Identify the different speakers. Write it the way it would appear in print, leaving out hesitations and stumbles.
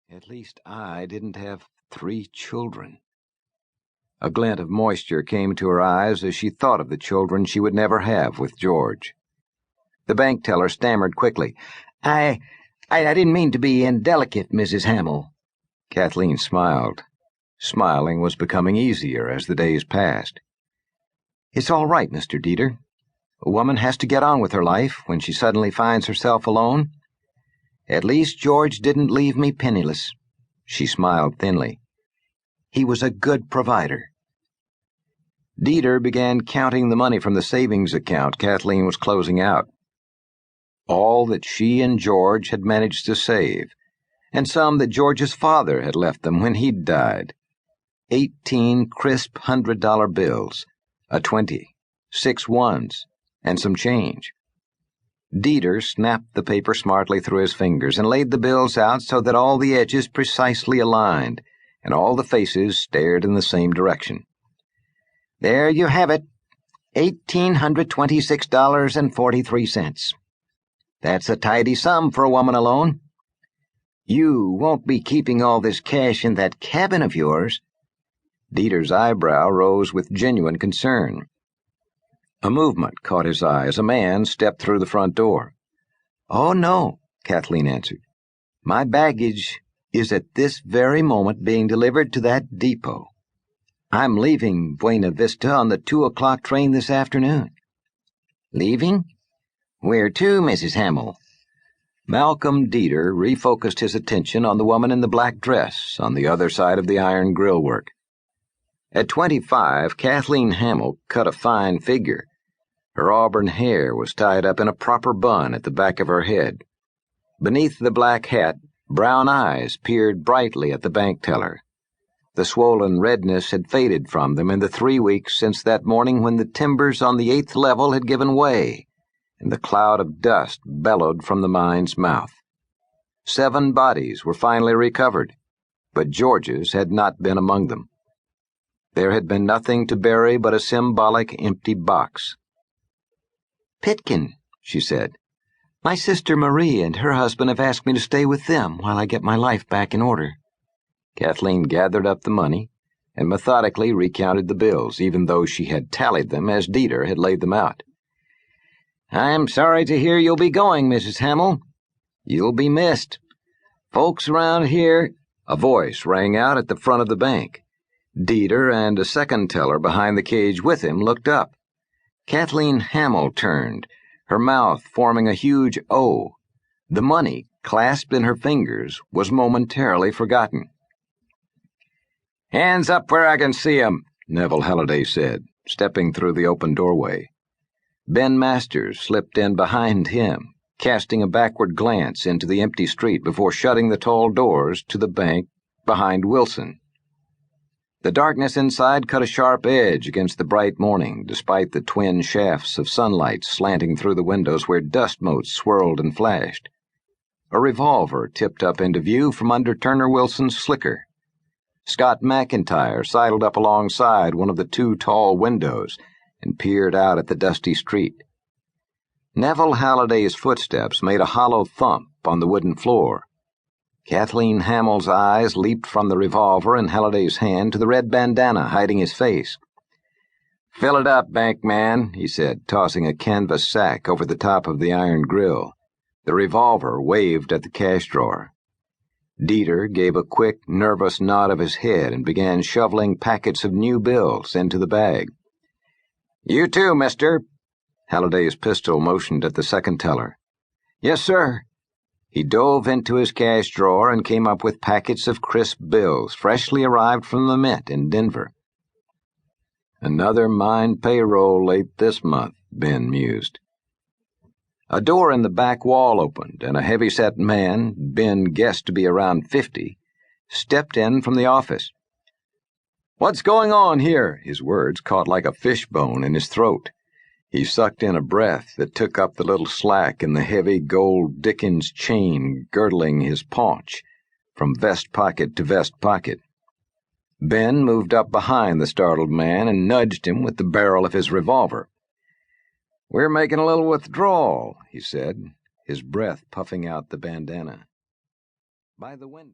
Speaker 1: At least I didn't have 3 children. A glint of moisture came to her eyes as she thought of the children she would never have with George. The bank teller stammered quickly. I didn't mean to be indelicate, Mrs. Hamill. Kathleen smiled. Smiling was becoming easier as the days passed. It's all right, Mr. Dieter. A woman has to get on with her life when she suddenly finds herself alone. At least George didn't leave me penniless. She smiled thinly. He was a good provider. Dieter began counting the money from the savings account Kathleen was closing out. All that she and George had managed to save, and some that George's father had left them when he'd died. 18 crisp $100 bills, a 20, 6 ones, and some change. Dieter snapped the paper smartly through his fingers and laid the bills out so that all the edges precisely aligned, and all the faces stared in the same direction. There you have it, $1,826.43. That's a tidy sum for a woman alone. You won't be keeping all this cash in that cabin of yours. Dieter's eyebrow rose with genuine concern. A movement caught his eye as a man stepped through the front door. Oh, no, Kathleen answered. My baggage is at this very moment being delivered to that depot. I'm leaving Buena Vista on the 2 o'clock train this afternoon. Leaving? Where to, Mrs. Hamill? Malcolm Dieter refocused his attention on the woman in the black dress on the other side of the iron grillwork. At 25, Kathleen Hamill cut a fine figure. Her auburn hair was tied up in a proper bun at the back of her head. Beneath the black hat, brown eyes peered brightly at the bank teller. The swollen redness had faded from them in the 3 weeks since that morning when the timbers on the 8th level had given way, and the cloud of dust bellowed from the mine's mouth. 7 bodies were finally recovered, but George's had not been among them. There had been nothing to bury but a symbolic empty box. Pitkin, she said. My sister Marie and her husband have asked me to stay with them while I get my life back in order. Kathleen gathered up the money and methodically recounted the bills, even though she had tallied them as Dieter had laid them out. I'm sorry to hear you'll be going, Mrs. Hamill. You'll be missed. Folks around here— A voice rang out at the front of the bank. Dieter and a second teller behind the cage with him looked up. Kathleen Hamill turned, her mouth forming a huge O. The money, clasped in her fingers, was momentarily forgotten. Hands up where I can see 'em, Neville Hallidae said, stepping through the open doorway. Ben Masters slipped in behind him, casting a backward glance into the empty street before shutting the tall doors to the bank behind Wilson. The darkness inside cut a sharp edge against the bright morning, despite the twin shafts of sunlight slanting through the windows where dust motes swirled and flashed. A revolver tipped up into view from under Turner Wilson's slicker. Scott McIntyre sidled up alongside one of the 2 tall windows and peered out at the dusty street. Neville Halliday's footsteps made a hollow thump on the wooden floor. Kathleen Hamill's eyes leaped from the revolver in Halliday's hand to the red bandana hiding his face. Fill it up, bankman, he said, tossing a canvas sack over the top of the iron grill. The revolver waved at the cash drawer. Dieter gave a quick, nervous nod of his head and began shoveling packets of new bills into the bag. You too, mister. Halliday's pistol motioned at the second teller. Yes, sir. He dove into his cash drawer and came up with packets of crisp bills, freshly arrived from the mint in Denver. Another mine payroll late this month, Ben mused. A door in the back wall opened, and a heavy-set man, Ben guessed to be around 50, stepped in from the office. What's going on here? His words caught like a fishbone in his throat. He sucked in a breath that took up the little slack in the heavy gold Dickens chain girdling his paunch, from vest pocket to vest pocket. Ben moved up behind the startled man and nudged him with the barrel of his revolver. We're making a little withdrawal, he said, his breath puffing out the bandana. By the window.